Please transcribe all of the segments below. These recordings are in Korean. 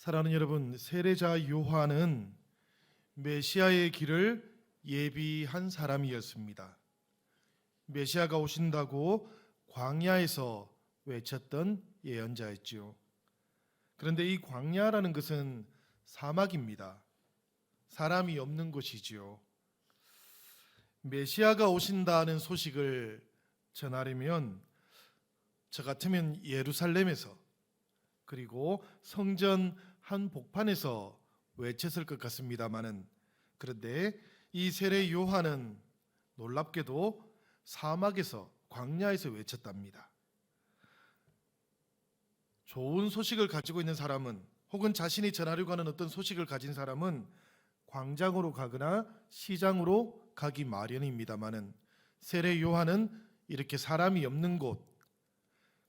사랑하는 여러분, 세례자 요한은 메시아의 길을 예비한 사람이었습니다. 메시아가 오신다고 광야에서 외쳤던 예언자였지요. 그런데 이 광야라는 것은 사막입니다. 사람이 없는 곳이지요. 메시아가 오신다는 소식을 전하려면 저 같으면 예루살렘에서 그리고 성전 한복판에서 외쳤을 것 같습니다마는, 그런데 이 세례 요한은 놀랍게도 사막에서 광야에서 외쳤답니다. 좋은 소식을 가지고 있는 사람은, 혹은 자신이 전하려고 하는 어떤 소식을 가진 사람은 광장으로 가거나 시장으로 가기 마련입니다마는, 세례 요한은 이렇게 사람이 없는 곳,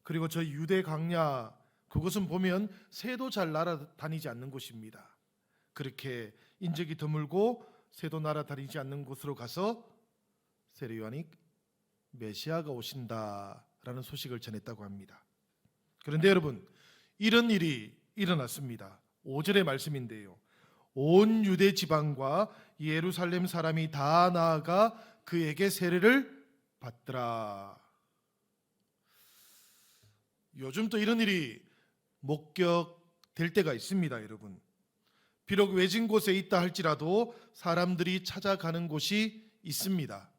그리고 저 유대 광야, 그곳은 보면 새도 잘 날아다니지 않는 곳입니다. 그렇게 인적이 드물고 새도 날아다니지 않는 곳으로 가서 세례 요한이 메시아가 오신다라는 소식을 전했다고 합니다. 그런데 여러분, 이런 일이 일어났습니다. 5절의 말씀인데요, 온 유대 지방과 예루살렘 사람이 다 나아가 그에게 세례를 받더라. 요즘 또 이런 일이 목격될 때가 있습니다. 여러분, 비록 외진 곳에 있다 할지라도 사람들이 찾아가는 곳이 있습니다.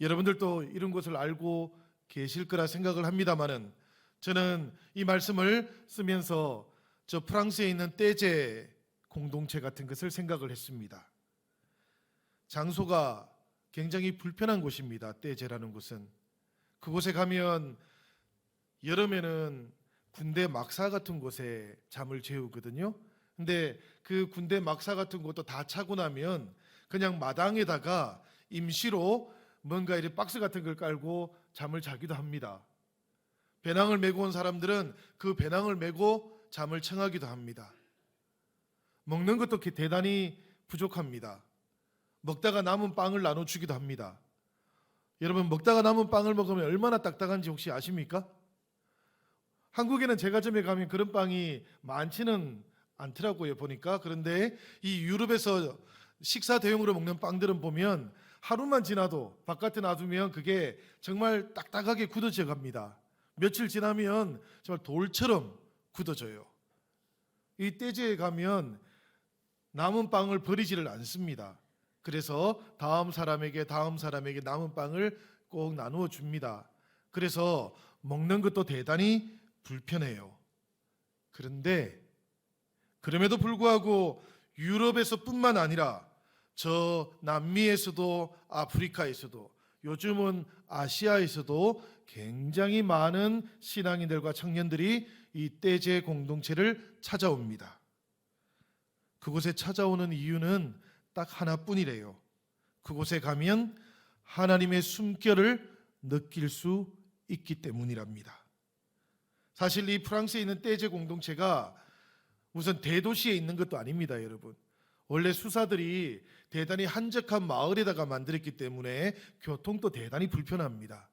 여러분들도 이런 것을 알고 계실 거라 생각을 합니다마는, 저는 이 말씀을 쓰면서 저 프랑스에 있는 떼제 공동체 같은 것을 생각을 했습니다. 장소가 굉장히 불편한 곳입니다. 떼제라는 곳은. 그곳에 가면 여름에는 군대 막사 같은 곳에 잠을 재우거든요. 근데 그 군대 막사 같은 곳도 다 차고 나면 그냥 마당에다가 임시로 뭔가 이렇게 박스 같은 걸 깔고 잠을 자기도 합니다. 배낭을 메고 온 사람들은 그 배낭을 메고 잠을 청하기도 합니다. 먹는 것도 대단히 부족합니다. 먹다가 남은 빵을 나눠주기도 합니다. 여러분, 먹다가 남은 빵을 먹으면 얼마나 딱딱한지 혹시 아십니까? 한국에는 제과점에 가면 그런 빵이 많지는 않더라고요, 보니까. 그런데 이 유럽에서 식사 대용으로 먹는 빵들은 보면 하루만 지나도 바깥에 놔두면 그게 정말 딱딱하게 굳어져 갑니다. 며칠 지나면 정말 돌처럼 굳어져요. 이 떼제에 가면 남은 빵을 버리지를 않습니다. 그래서 다음 사람에게 남은 빵을 꼭 나누어 줍니다. 그래서 먹는 것도 대단히 불편해요. 그런데 그럼에도 불구하고 유럽에서뿐만 아니라 저 남미에서도 아프리카에서도, 요즘은 아시아에서도 굉장히 많은 신앙인들과 청년들이 이 떼제 공동체를 찾아옵니다. 그곳에 찾아오는 이유는 딱 하나뿐이래요. 그곳에 가면 하나님의 숨결을 느낄 수 있기 때문이랍니다. 사실 이 프랑스에 있는 떼제 공동체가 우선 대도시에 있는 것도 아닙니다, 여러분. 원래 수사들이 대단히 한적한 마을에다가 만들었기 때문에 교통도 대단히 불편합니다.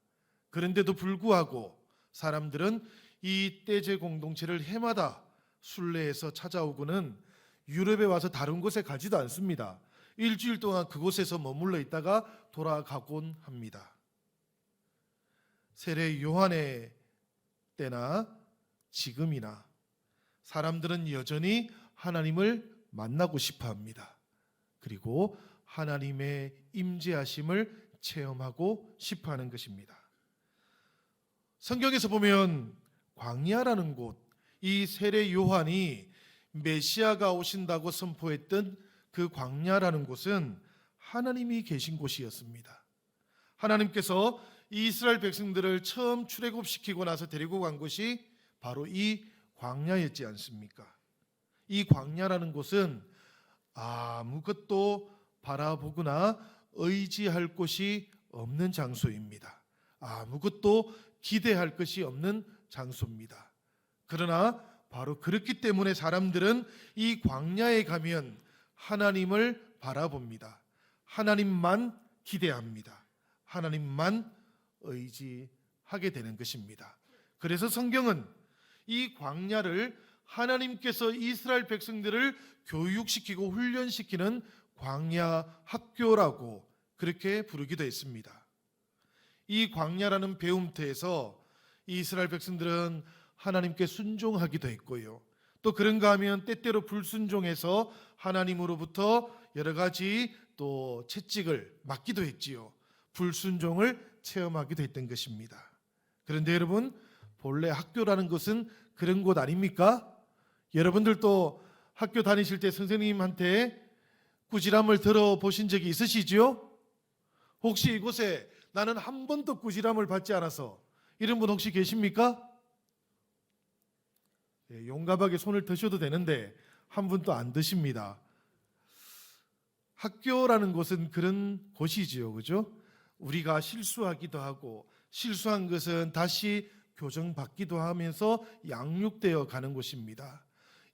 그런데도 불구하고 사람들은 이 떼제 공동체를 해마다 순례해서 찾아오고는 유럽에 와서 다른 곳에 가지도 않습니다. 일주일 동안 그곳에서 머물러 있다가 돌아가곤 합니다. 세례 요한의 때나 지금이나 사람들은 여전히 하나님을 만나고 싶어 합니다. 그리고 하나님의 임재하심을 체험하고 싶어 하는 것입니다. 성경에서 보면 광야라는 곳, 이 세례 요한이 메시아가 오신다고 선포했던 그 광야라는 곳은 하나님이 계신 곳이었습니다. 하나님께서 이스라엘 백성들을 처음 출애굽시키고 나서 데리고 간 곳이 바로 이 광야였지 않습니까? 이 광야라는 곳은 아무것도 바라보거나 의지할 곳이 없는 장소입니다. 아무것도 기대할 것이 없는 장소입니다. 그러나 바로 그렇기 때문에 사람들은 이 광야에 가면 하나님을 바라봅니다. 하나님만 기대합니다. 하나님만 의지하게 되는 것입니다. 그래서 성경은 이 광야를 하나님께서 이스라엘 백성들을 교육시키고 훈련시키는 광야 학교라고 그렇게 부르기도 했습니다. 이 광야라는 배움터에서 이스라엘 백성들은 하나님께 순종하기도 했고요. 또 그런가 하면 때때로 불순종해서 하나님으로부터 여러 가지 또 채찍을 맞기도 했지요. 불순종을 체험하기도 했던 것입니다. 그런데 여러분, 본래 학교라는 것은 그런 곳 아닙니까? 여러분들도 학교 다니실 때 선생님한테 꾸지람을 들어보신 적이 있으시지요? 혹시 이곳에 나는 한 번도 꾸지람을 받지 않아서 이런 분 혹시 계십니까? 용감하게 손을 드셔도 되는데 한 분도 안 드십니다. 학교라는 곳은 그런 곳이지요, 그죠? 우리가 실수하기도 하고 실수한 것은 다시 교정받기도 하면서 양육되어 가는 곳입니다.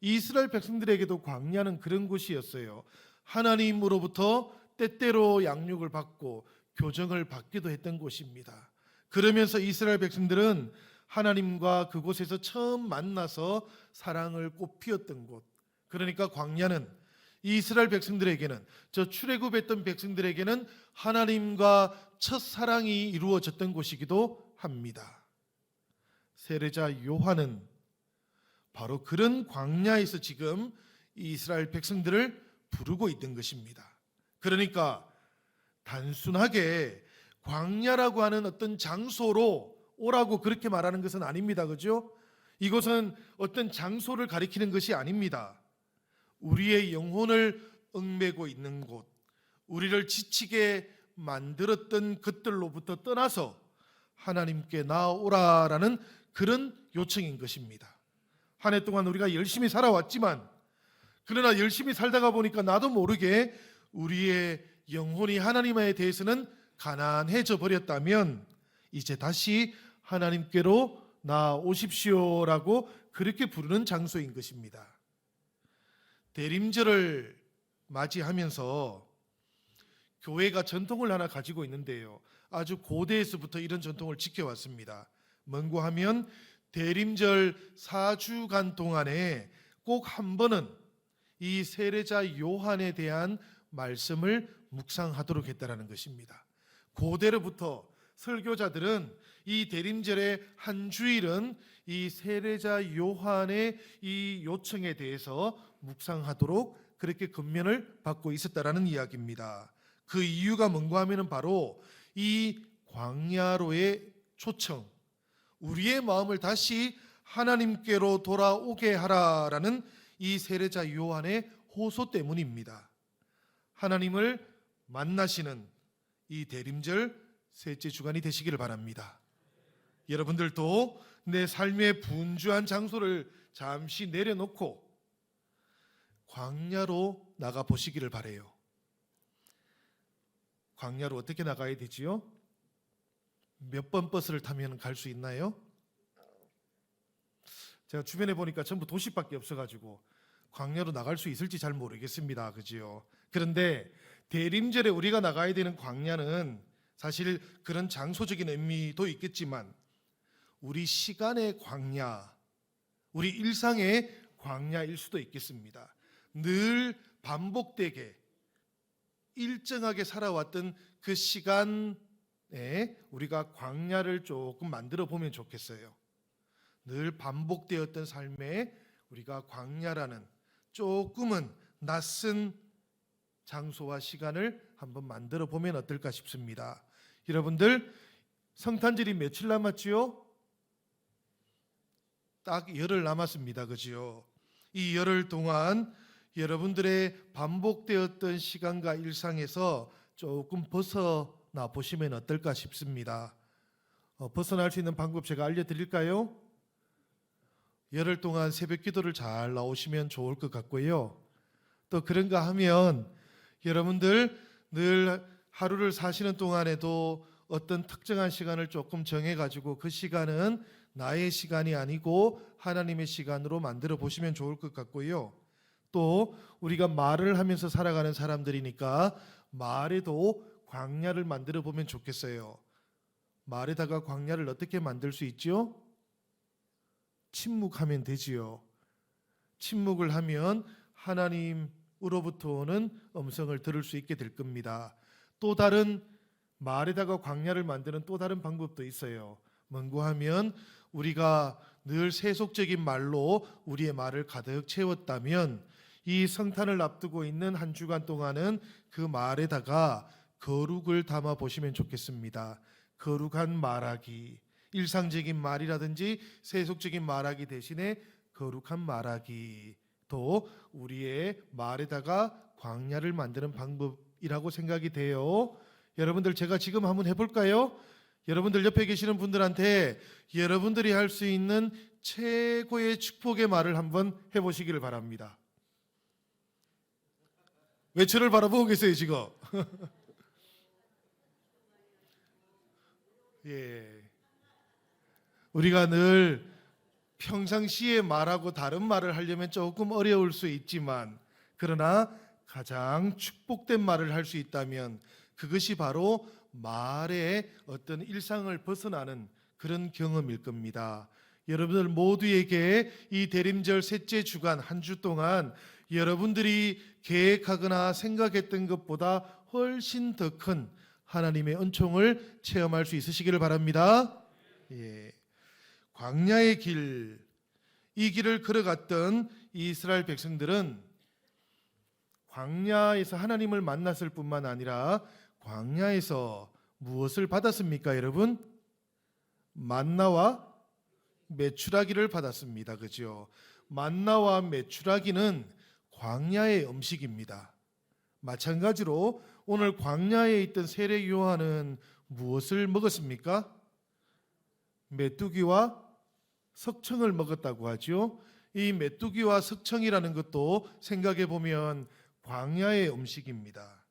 이스라엘 백성들에게도 광야는 그런 곳이었어요. 하나님으로부터 때때로 양육을 받고 교정을 받기도 했던 곳입니다. 그러면서 이스라엘 백성들은 하나님과 그곳에서 처음 만나서 사랑을 꽃피웠던 곳, 그러니까 광야는 이스라엘 백성들에게는, 저 출애굽했던 백성들에게는 하나님과 첫사랑이 이루어졌던 곳이기도 합니다. 세례자 요한은 바로 그런 광야에서 지금 이스라엘 백성들을 부르고 있던 것입니다. 그러니까 단순하게 광야라고 하는 어떤 장소로 오라고 그렇게 말하는 것은 아닙니다. 그죠? 이것은 어떤 장소를 가리키는 것이 아닙니다. 우리의 영혼을 얽매고 있는 곳, 우리를 지치게 만들었던 것들로부터 떠나서 하나님께 나아오라라는 그런 요청인 것입니다. 한 해 동안 우리가 열심히 살아왔지만, 그러나 열심히 살다가 보니까 나도 모르게 우리의 영혼이 하나님에 대해서는 가난해져 버렸다면 이제 다시 하나님께로 나오십시오라고 그렇게 부르는 장소인 것입니다. 대림절을 맞이하면서 교회가 전통을 하나 가지고 있는데요, 아주 고대에서부터 이런 전통을 지켜왔습니다. 뭔고 하면 대림절 4주간 동안에 꼭 한 번은 이 세례자 요한에 대한 말씀을 묵상하도록 했다라는 것입니다. 고대로부터 설교자들은 이 대림절의 한 주일은 이 세례자 요한의 이 요청에 대해서 묵상하도록 그렇게 권면을 받고 있었다라는 이야기입니다. 그 이유가 뭔가 하면은 바로 이 광야로의 초청, 우리의 마음을 다시 하나님께로 돌아오게 하라라는 이 세례자 요한의 호소 때문입니다. 하나님을 만나시는 이 대림절 셋째 주간이 되시기를 바랍니다. 여러분들도 내 삶의 분주한 장소를 잠시 내려놓고 광야로 나가 보시기를 바라요. 광야로 어떻게 나가야 되지요? 몇 번 버스를 타면 갈 수 있나요? 제가 주변에 보니까 전부 도시밖에 없어가지고 광야로 나갈 수 있을지 잘 모르겠습니다. 그지요? 그런데 대림절에 우리가 나가야 되는 광야는 사실 그런 장소적인 의미도 있겠지만 우리 시간의 광야, 우리 일상의 광야일 수도 있겠습니다. 늘 반복되게 일정하게 살아왔던 그 시간에 우리가 광야를 조금 만들어 보면 좋겠어요. 늘 반복되었던 삶에 우리가 광야라는 조금은 낯선 장소와 시간을 한번 만들어 보면 어떨까 싶습니다. 여러분들, 성탄절이 며칠 남았지요? 딱 열흘 남았습니다. 그지요? 이 열흘 동안 여러분들의 반복되었던 시간과 일상에서 조금 벗어나 보시면 어떨까 싶습니다. 벗어날 수 있는 방법 제가 알려드릴까요? 열흘 동안 새벽 기도를 잘 나오시면 좋을 것 같고요. 또 그런가 하면 여러분들 늘 하루를 사시는 동안에도 어떤 특정한 시간을 조금 정해가지고 그 시간은 나의 시간이 아니고 하나님의 시간으로 만들어 보시면 좋을 것 같고요. 또 우리가 말을 하면서 살아가는 사람들이니까 말에도 광야를 만들어 보면 좋겠어요. 말에다가 광야를 어떻게 만들 수 있죠? 침묵하면 되지요. 침묵을 하면 하나님으로부터 오는 음성을 들을 수 있게 될 겁니다. 또 다른 말에다가 광야를 만드는 또 다른 방법도 있어요. 뭔고 하면 우리가 늘 세속적인 말로 우리의 말을 가득 채웠다면 이 성탄을 앞두고 있는 한 주간 동안은 그 말에다가 거룩을 담아 보시면 좋겠습니다. 거룩한 말하기, 일상적인 말이라든지 세속적인 말하기 대신에 거룩한 말하기, 또 우리의 말에다가 광야를 만드는 방법이라고 생각이 돼요. 여러분들 제가 지금 한번 해볼까요? 여러분들 옆에 계시는 분들한테 여러분들이 할 수 있는 최고의 축복의 말을 한번 해보시기를 바랍니다. 왜 저를 바라보고 계세요 지금? 예, 우리가 늘 평상시에 말하고 다른 말을 하려면 조금 어려울 수 있지만, 그러나 가장 축복된 말을 할 수 있다면 그것이 바로 말의 어떤 일상을 벗어나는 그런 경험일 겁니다. 여러분들 모두에게 이 대림절 셋째 주간 한 주 동안 여러분들이 계획하거나 생각했던 것보다 훨씬 더 큰 하나님의 은총을 체험할 수 있으시기를 바랍니다. 예. 광야의 길, 이 길을 걸어갔던 이스라엘 백성들은 광야에서 하나님을 만났을 뿐만 아니라 광야에서 무엇을 받았습니까, 여러분? 만나와 메추라기를 받았습니다. 그죠? 만나와 메추라기는 광야의 음식입니다. 마찬가지로 오늘 광야에 있던 세례 요한은 무엇을 먹었습니까? 메뚜기와 석청을 먹었다고 하죠. 이 메뚜기와 석청이라는 것도 생각해 보면 광야의 음식입니다.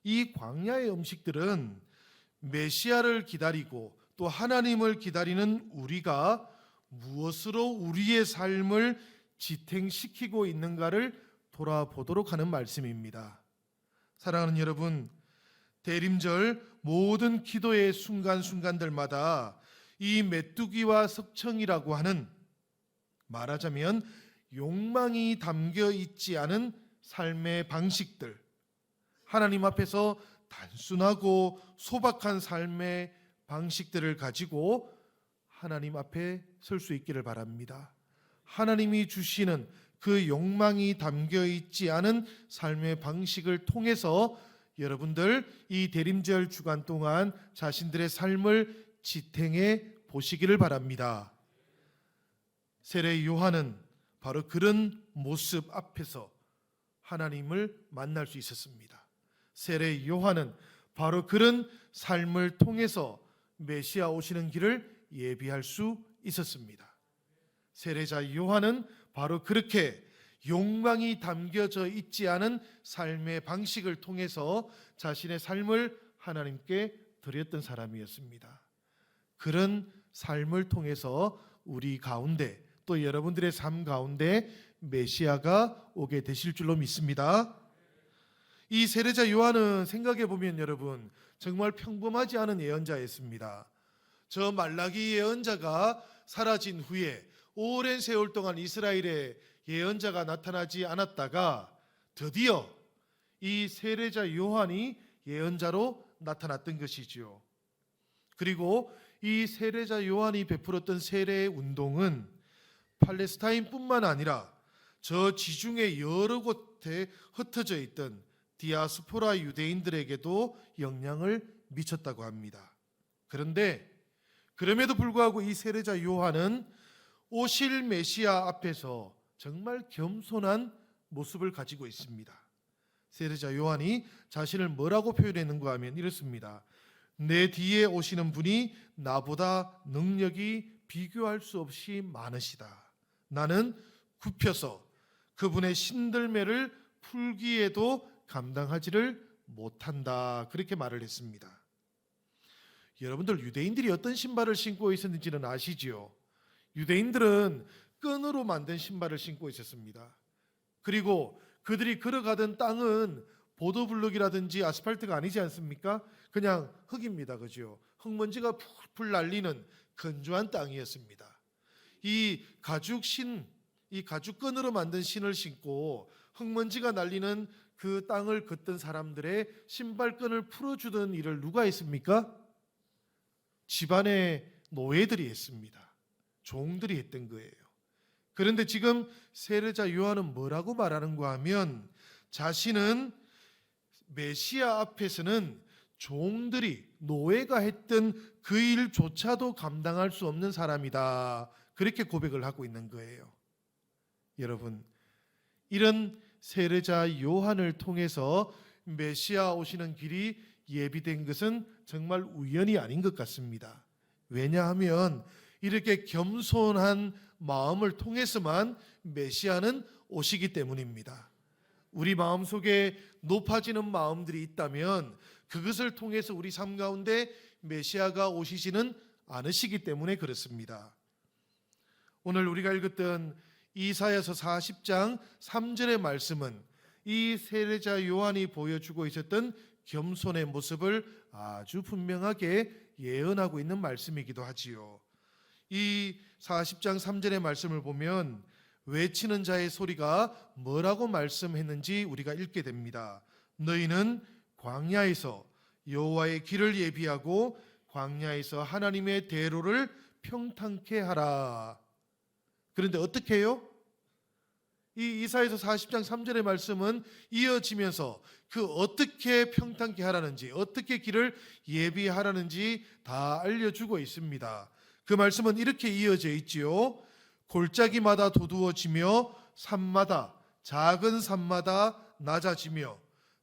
이 광야의 음식들은 메시아를 기다리고 또 하나님을 기다리는 우리가 무엇으로 우리의 삶을 지탱시키고 있는가를 돌아보도록 하는 말씀입니다. 사랑하는 여러분, 대림절 모든 기도의 순간순간들마다 이 메뚜기와 석청이라고 하는, 말하자면 욕망이 담겨 있지 않은 삶의 방식들, 하나님 앞에서 단순하고 소박한 삶의 방식들을 가지고 하나님 앞에 설 수 있기를 바랍니다. 하나님이 주시는 그 욕망이 담겨 있지 않은 삶의 방식을 통해서 여러분들 이 대림절 주간 동안 자신들의 삶을 지탱해 보시기를 바랍니다. 세례 요한은 바로 그런 모습 앞에서 하나님을 만날 수 있었습니다. 세례 요한은 바로 그런 삶을 통해서 메시아 오시는 길을 예비할 수 있었습니다. 세례자 요한은 바로 그렇게 욕망이 담겨져 있지 않은 삶의 방식을 통해서 자신의 삶을 하나님께 드렸던 사람이었습니다. 그런 삶을 통해서 우리 가운데 또 여러분들의 삶 가운데 메시아가 오게 되실 줄로 믿습니다. 이 세례자 요한은 생각해 보면 여러분 정말 평범하지 않은 예언자였습니다. 저 말라기 예언자가 사라진 후에 오랜 세월 동안 이스라엘에 예언자가 나타나지 않았다가 드디어 이 세례자 요한이 예언자로 나타났던 것이지요. 그리고 이 세례자 요한이 베풀었던 세례 운동은 팔레스타인뿐만 아니라 저 지중해 여러 곳에 흩어져 있던 디아스포라 유대인들에게도 영향을 미쳤다고 합니다. 그런데 그럼에도 불구하고 이 세례자 요한은 오실 메시아 앞에서 정말 겸손한 모습을 가지고 있습니다. 세례자 요한이 자신을 뭐라고 표현했는가 하면 이렇습니다. 내 뒤에 오시는 분이 나보다 능력이 비교할 수 없이 많으시다. 나는 굽혀서 그분의 신들매를 풀기에도 감당하지를 못한다. 그렇게 말을 했습니다. 여러분들 유대인들이 어떤 신발을 신고 있었는지는 아시지요? 유대인들은 끈으로 만든 신발을 신고 있었습니다. 그리고 그들이 걸어가던 땅은 보도블록이라든지 아스팔트가 아니지 않습니까? 그냥 흙입니다. 그죠? 흙먼지가 풀풀 날리는 건조한 땅이었습니다. 이 가죽신, 이 가죽끈으로 만든 신을 신고 흙먼지가 날리는 그 땅을 걷던 사람들의 신발끈을 풀어주던 일을 누가 했습니까? 집안의 노예들이 했습니다. 종들이 했던 거예요. 그런데 지금 세례자 요한은 뭐라고 말하는가 하면 자신은 메시아 앞에서는 종들이 노예가 했던 그 일조차도 감당할 수 없는 사람이다. 그렇게 고백을 하고 있는 거예요. 여러분, 이런 세례자 요한을 통해서 메시아 오시는 길이 예비된 것은 정말 우연이 아닌 것 같습니다. 왜냐하면 이렇게 겸손한 마음을 통해서만 메시아는 오시기 때문입니다. 우리 마음속에 높아지는 마음들이 있다면 그것을 통해서 우리 삶 가운데 메시아가 오시지는 않으시기 때문에 그렇습니다. 오늘 우리가 읽었던 이사야서 40장 3절의 말씀은 이 세례자 요한이 보여주고 있었던 겸손의 모습을 아주 분명하게 예언하고 있는 말씀이기도 하지요. 이 40장 3절의 말씀을 보면 외치는 자의 소리가 뭐라고 말씀했는지 우리가 읽게 됩니다. 너희는 광야에서 여호와의 길을 예비하고 광야에서 하나님의 대로를 평탄케 하라. 그런데 어떻게 해요? 이 이사야서 40장 3절의 말씀은 이어지면서 그 어떻게 평탄케 하라는지, 어떻게 길을 예비하라는지 다 알려주고 있습니다. 그 말씀은 이렇게 이어져 있지요. 골짜기마다 도두어지며 산마다, 작은 산마다 낮아지며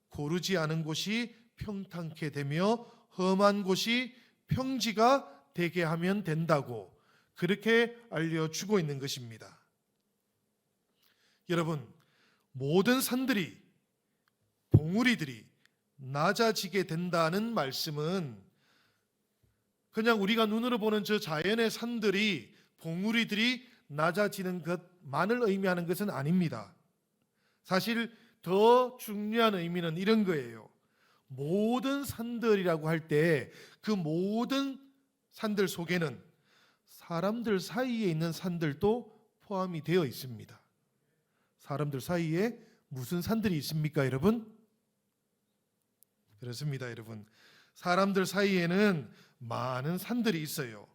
고르지 않은 곳이 평탄케 되며 험한 곳이 평지가 되게 하면 된다고 그렇게 알려주고 있는 것입니다. 여러분, 모든 산들이, 봉우리들이 낮아지게 된다는 말씀은 그냥 우리가 눈으로 보는 저 자연의 산들이, 봉우리들이 낮아지는 것만을 의미하는 것은 아닙니다. 사실 더 중요한 의미는 이런 거예요. 모든 산들이라고 할 때 그 모든 산들 속에는 사람들 사이에 있는 산들도 포함이 되어 있습니다. 사람들 사이에 무슨 산들이 있습니까, 여러분? 그렇습니다, 여러분. 사람들 사이에는 많은 산들이 있어요.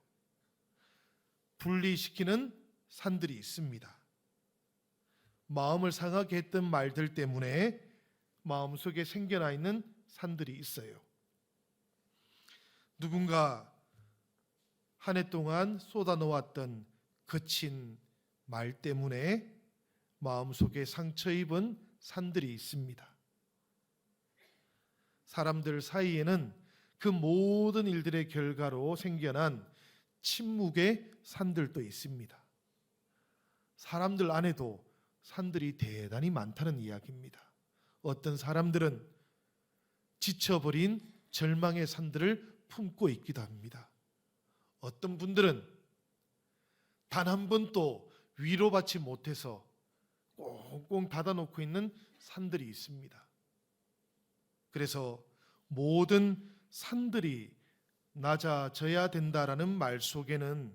분리시키는 산들이 있습니다. 마음을 상하게 했던 말들 때문에 마음속에 생겨나 있는 산들이 있어요. 누군가 한 해 동안 쏟아놓았던 거친 말 때문에 마음속에 상처 입은 산들이 있습니다. 사람들 사이에는 그 모든 일들의 결과로 생겨난 침묵의 산들도 있습니다. 사람들 안에도 산들이 대단히 많다는 이야기입니다. 어떤 사람들은 지쳐버린 절망의 산들을 품고 있기도 합니다. 어떤 분들은 단 한 번도 위로받지 못해서 꽁꽁 닫아놓고 있는 산들이 있습니다. 그래서 모든 산들이 낮아져야 된다라는 말 속에는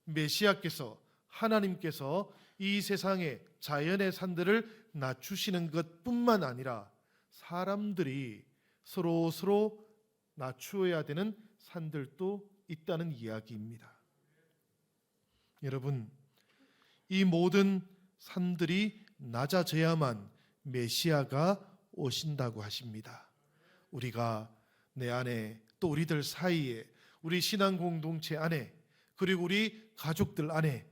메시아께서, 하나님께서 이 세상의 자연의 산들을 낮추시는 것뿐만 아니라 사람들이 서로 낮추어야 되는 산들도 있다는 이야기입니다. 여러분, 이 모든 산들이 낮아져야만 메시아가 오신다고 하십니다. 우리가 내 안에, 또 우리들 사이에, 우리 신앙 공동체 안에, 그리고 우리 가족들 안에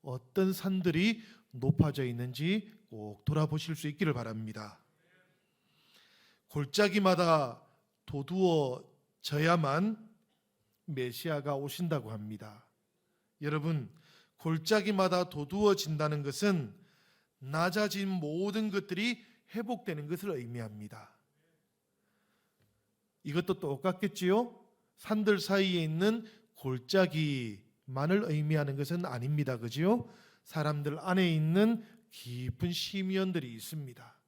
어떤 산들이 높아져 있는지 꼭 돌아보실 수 있기를 바랍니다. 골짜기마다 도두어져야만 메시아가 오신다고 합니다. 여러분, 골짜기마다 도두어진다는 것은 낮아진 모든 것들이 회복되는 것을 의미합니다. 이것도 똑같겠지요? 산들 사이에 있는 골짜기만을 의미하는 것은 아닙니다. 그지요? 사람들 안에 있는 깊은 심연들이 있습니다.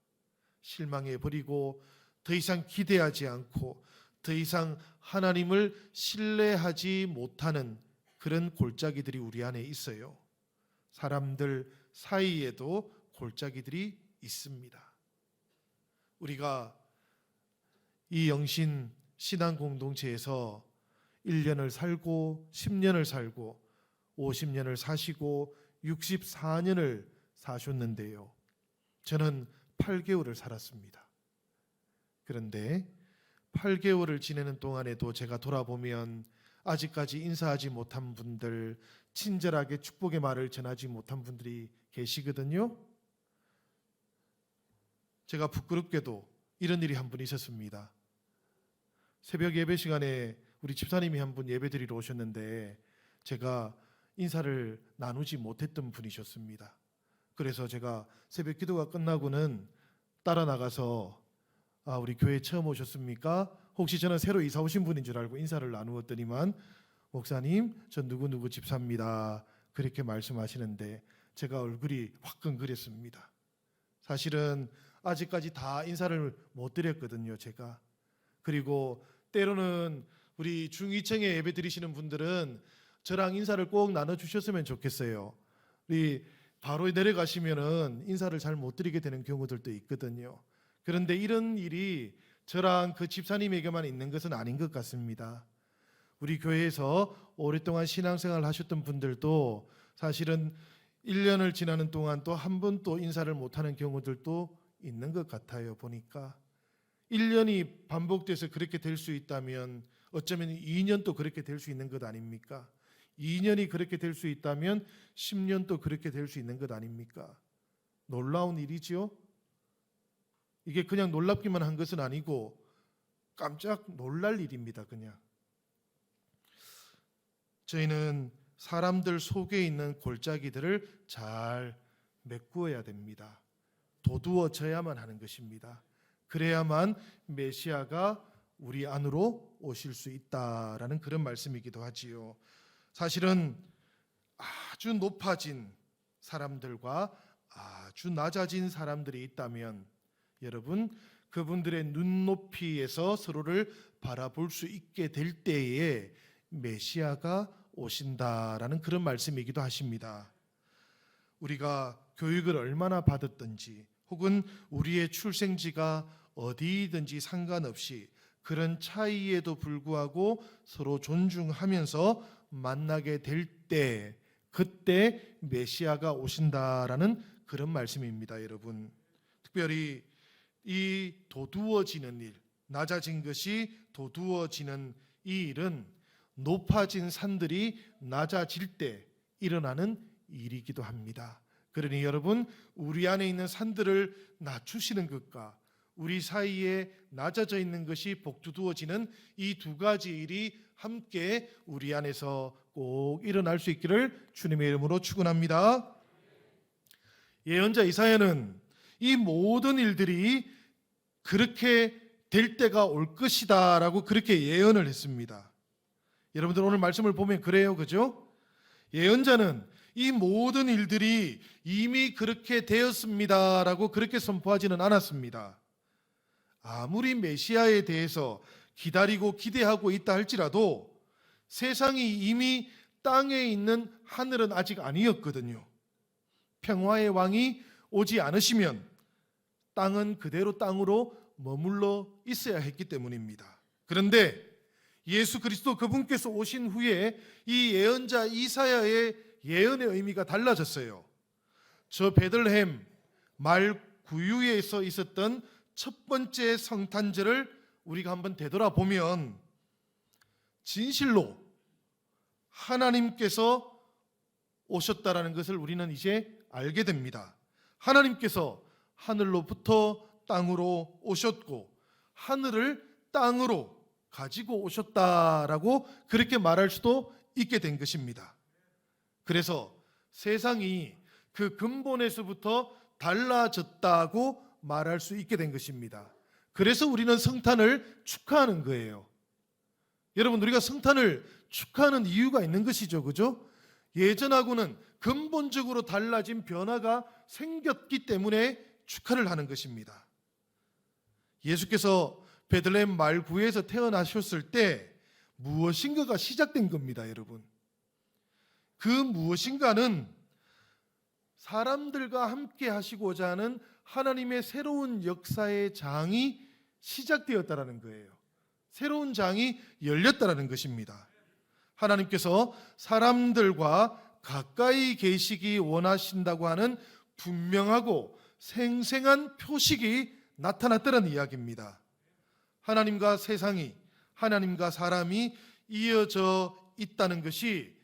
실망해버리고 더 이상 기대하지 않고 더 이상 하나님을 신뢰하지 못하는 그런 골짜기들이 우리 안에 있어요. 사람들 사이에도 골짜기들이 있습니다. 우리가 이 영신 신앙 공동체에서 1년을 살고 10년을 살고 50년을 사시고 64년을 사셨는데요. 저는 8개월을 살았습니다. 그런데 8개월을 지내는 동안에도 제가 돌아보면 아직까지 인사하지 못한 분들, 친절하게 축복의 말을 전하지 못한 분들이 계시거든요. 제가 부끄럽게도 이런 일이 한 분 있었습니다. 새벽 예배 시간에 우리 집사님이 한 분 예배 드리러 오셨는데 제가 인사를 나누지 못했던 분이셨습니다. 그래서 제가 새벽 기도가 끝나고는 따라 나가서 우리 교회 처음 오셨습니까? 혹시 저는 새로 이사 오신 분인 줄 알고 인사를 나누었더니만 목사님, 저 누구누구 집사입니다. 그렇게 말씀하시는데 제가 얼굴이 화끈거렸습니다. 사실은 아직까지 다 인사를 못 드렸거든요, 제가. 그리고 때로는 우리 중2층에 예배 드리시는 분들은 저랑 인사를 꼭 나눠주셨으면 좋겠어요. 우리 바로 내려가시면은 인사를 잘 못 드리게 되는 경우들도 있거든요. 그런데 이런 일이 저랑 그 집사님에게만 있는 것은 아닌 것 같습니다. 우리 교회에서 오랫동안 신앙생활을 하셨던 분들도 사실은 1년을 지나는 동안 또 한 번 또 인사를 못하는 경우들도 있는 것 같아요. 보니까 1년이 반복돼서 그렇게 될 수 있다면 어쩌면 2년도 그렇게 될 수 있는 것 아닙니까? 2년이 그렇게 될 수 있다면 10년도 그렇게 될 수 있는 것 아닙니까? 놀라운 일이지요. 이게 그냥 놀랍기만 한 것은 아니고 깜짝 놀랄 일입니다. 그냥 저희는 사람들 속에 있는 골짜기들을 잘 메꾸어야 됩니다. 도두어져야만 하는 것입니다. 그래야만 메시아가 우리 안으로 오실 수 있다라는 그런 말씀이기도 하지요. 사실은 아주 높아진 사람들과 아주 낮아진 사람들이 있다면 여러분, 그분들의 눈높이에서 서로를 바라볼 수 있게 될 때에 메시아가 오신다라는 그런 말씀이기도 하십니다. 우리가 교육을 얼마나 받았든지 혹은 우리의 출생지가 어디든지 상관없이 그런 차이에도 불구하고 서로 존중하면서 만나게 될 때, 그때 메시아가 오신다라는 그런 말씀입니다. 여러분, 특별히 이 도두어지는 일, 낮아진 것이 도두어지는 이 일은 높아진 산들이 낮아질 때 일어나는 일이기도 합니다. 그러니 여러분, 우리 안에 있는 산들을 낮추시는 것과 우리 사이에 낮아져 있는 것이 복두두어지는 이 두 가지 일이 함께 우리 안에서 꼭 일어날 수 있기를 주님의 이름으로 축원합니다. 예언자 이사야는 이 모든 일들이 그렇게 될 때가 올 것이다라고 그렇게 예언을 했습니다. 여러분들 오늘 말씀을 보면 그래요, 그죠? 예언자는 이 모든 일들이 이미 그렇게 되었습니다라고 그렇게 선포하지는 않았습니다. 아무리 메시아에 대해서 기다리고 기대하고 있다 할지라도 세상이 이미 땅에 있는 하늘은 아직 아니었거든요. 평화의 왕이 오지 않으시면 땅은 그대로 땅으로 머물러 있어야 했기 때문입니다. 그런데 예수 그리스도 그분께서 오신 후에 이 예언자 이사야의 예언의 의미가 달라졌어요. 저 베들레헴 말 구유에서 있었던 첫 번째 성탄절을 우리가 한번 되돌아보면 진실로 하나님께서 오셨다라는 것을 우리는 이제 알게 됩니다. 하나님께서 하늘로부터 땅으로 오셨고 하늘을 땅으로 가지고 오셨다라고 그렇게 말할 수도 있게 된 것입니다. 그래서 세상이 그 근본에서부터 달라졌다고 말할 수 있게 된 것입니다. 그래서 우리는 성탄을 축하하는 거예요. 여러분, 우리가 성탄을 축하하는 이유가 있는 것이죠, 그죠? 예전하고는 근본적으로 달라진 변화가 생겼기 때문에 축하를 하는 것입니다. 예수께서 베들레헴 말구에서 태어나셨을 때 무엇인가가 시작된 겁니다, 여러분. 그 무엇인가는 사람들과 함께 하시고자 하는 하나님의 새로운 역사의 장이 시작되었다라는 거예요. 새로운 장이 열렸다라는 것입니다. 하나님께서 사람들과 가까이 계시기 원하신다고 하는 분명하고 생생한 표식이 나타났다는 이야기입니다. 하나님과 세상이, 하나님과 사람이 이어져 있다는 것이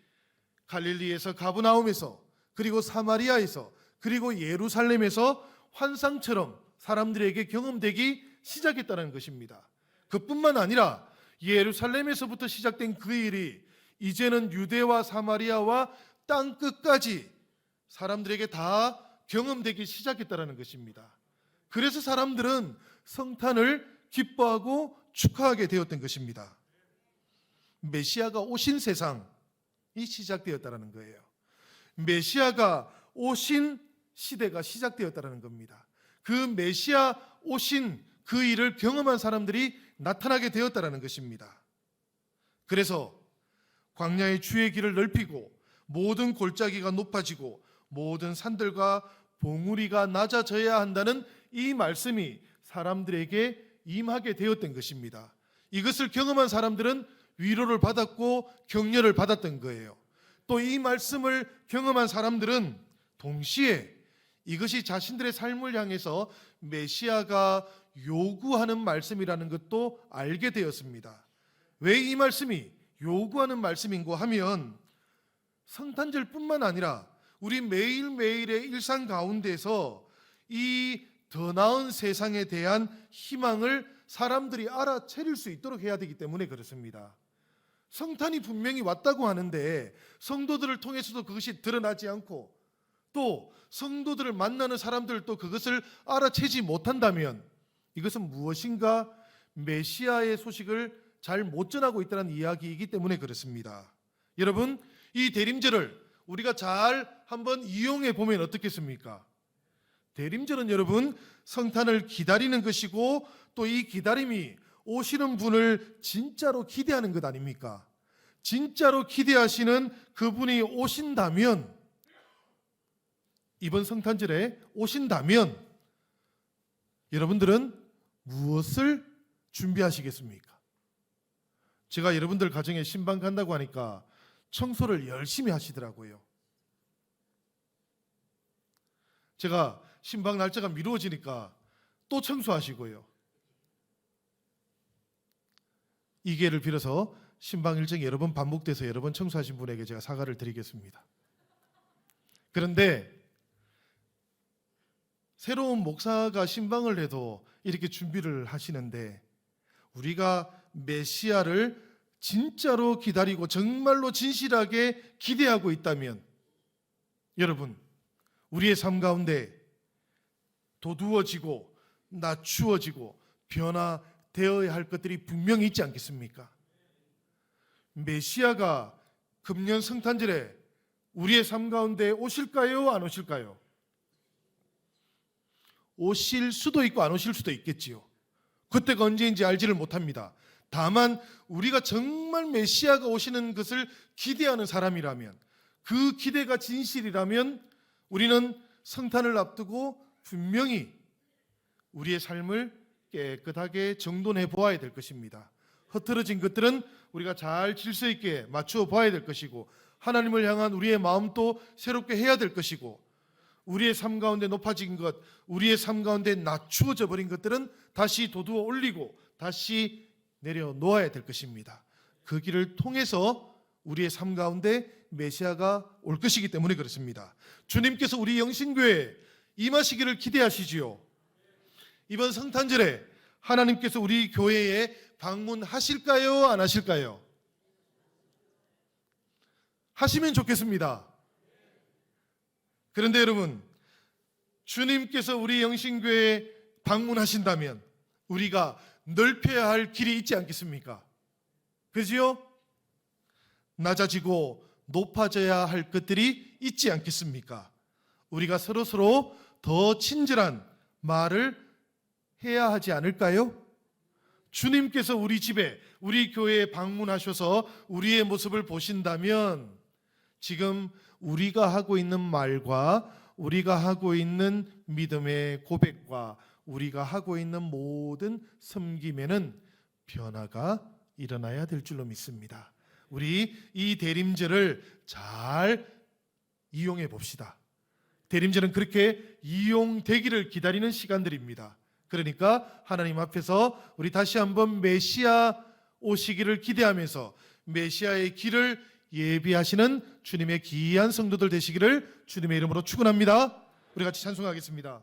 갈릴리에서, 가브나움에서, 그리고 사마리아에서, 그리고 예루살렘에서 환상처럼 사람들에게 경험되기 시작했다는 것입니다. 그뿐만 아니라 예루살렘에서부터 시작된 그 일이 이제는 유대와 사마리아와 땅 끝까지 사람들에게 다 경험되기 시작했다는 것입니다. 그래서 사람들은 성탄을 기뻐하고 축하하게 되었던 것입니다. 메시아가 오신 세상이 시작되었다는 거예요. 메시아가 오신 시대가 시작되었다는 겁니다. 그 메시아 오신 그 일을 경험한 사람들이 나타나게 되었다는 것입니다. 그래서 광야의 주의 길을 넓히고 모든 골짜기가 높아지고 모든 산들과 봉우리가 낮아져야 한다는 이 말씀이 사람들에게 임하게 되었던 것입니다. 이것을 경험한 사람들은 위로를 받았고 격려를 받았던 거예요. 또 이 말씀을 경험한 사람들은 동시에 이것이 자신들의 삶을 향해서 메시아가 요구하는 말씀이라는 것도 알게 되었습니다. 왜 이 말씀이 요구하는 말씀인고 하면 성탄절뿐만 아니라 우리 매일매일의 일상 가운데서 이 더 나은 세상에 대한 희망을 사람들이 알아차릴 수 있도록 해야 되기 때문에 그렇습니다. 성탄이 분명히 왔다고 하는데 성도들을 통해서도 그것이 드러나지 않고 또 성도들을 만나는 사람들도 그것을 알아채지 못한다면 이것은 무엇인가 메시아의 소식을 잘 못 전하고 있다는 이야기이기 때문에 그렇습니다. 여러분, 이 대림절을 우리가 잘 한번 이용해 보면 어떻겠습니까? 대림절은 여러분 성탄을 기다리는 것이고 또 이 기다림이 오시는 분을 진짜로 기대하는 것 아닙니까? 진짜로 기대하시는 그분이 오신다면, 이번 성탄절에 오신다면 여러분들은 무엇을 준비하시겠습니까? 제가 여러분들 가정에 신방 간다고 하니까 청소를 열심히 하시더라고요. 제가 신방 날짜가 미루어지니까 또 청소하시고요. 이 기회를 빌어서 신방 일정이 여러 번 반복돼서 여러 번 청소하신 분에게 제가 사과를 드리겠습니다. 그런데 새로운 목사가 신방을 해도 이렇게 준비를 하시는데 우리가 메시아를 진짜로 기다리고 정말로 진실하게 기대하고 있다면 여러분, 우리의 삶 가운데 도두어지고 낮추어지고 변화되어야 할 것들이 분명히 있지 않겠습니까? 메시아가 금년 성탄절에 우리의 삶 가운데 오실까요? 안 오실까요? 오실 수도 있고 안 오실 수도 있겠지요. 그때가 언제인지 알지를 못합니다. 다만 우리가 정말 메시아가 오시는 것을 기대하는 사람이라면, 그 기대가 진실이라면 우리는 성탄을 앞두고 분명히 우리의 삶을 깨끗하게 정돈해 보아야 될 것입니다. 흐트러진 것들은 우리가 잘 질서 있게 맞추어 봐야 될 것이고, 하나님을 향한 우리의 마음도 새롭게 해야 될 것이고, 우리의 삶 가운데 높아진 것, 우리의 삶 가운데 낮추어져 버린 것들은 다시 도두어 올리고 다시 내려놓아야 될 것입니다. 그 길을 통해서 우리의 삶 가운데 메시아가 올 것이기 때문에 그렇습니다. 주님께서 우리 영신교회에 임하시기를 기대하시지요. 이번 성탄절에 하나님께서 우리 교회에 방문하실까요? 안 하실까요? 하시면 좋겠습니다. 그런데 여러분, 주님께서 우리 영신교회에 방문하신다면 우리가 넓혀야 할 길이 있지 않겠습니까? 그지요? 낮아지고 높아져야 할 것들이 있지 않겠습니까? 우리가 서로서로 더 친절한 말을 해야 하지 않을까요? 주님께서 우리 집에, 우리 교회에 방문하셔서 우리의 모습을 보신다면 지금 우리가 하고 있는 말과 우리가 하고 있는 믿음의 고백과 우리가 하고 있는 모든 섬김에는 변화가 일어나야 될 줄로 믿습니다. 우리 이 대림절을 잘 이용해 봅시다. 대림절은 그렇게 이용되기를 기다리는 시간들입니다. 그러니까 하나님 앞에서 우리 다시 한번 메시아 오시기를 기대하면서 메시아의 길을 예비하시는 주님의 귀한 성도들 되시기를 주님의 이름으로 축원합니다. 우리 같이 찬송하겠습니다.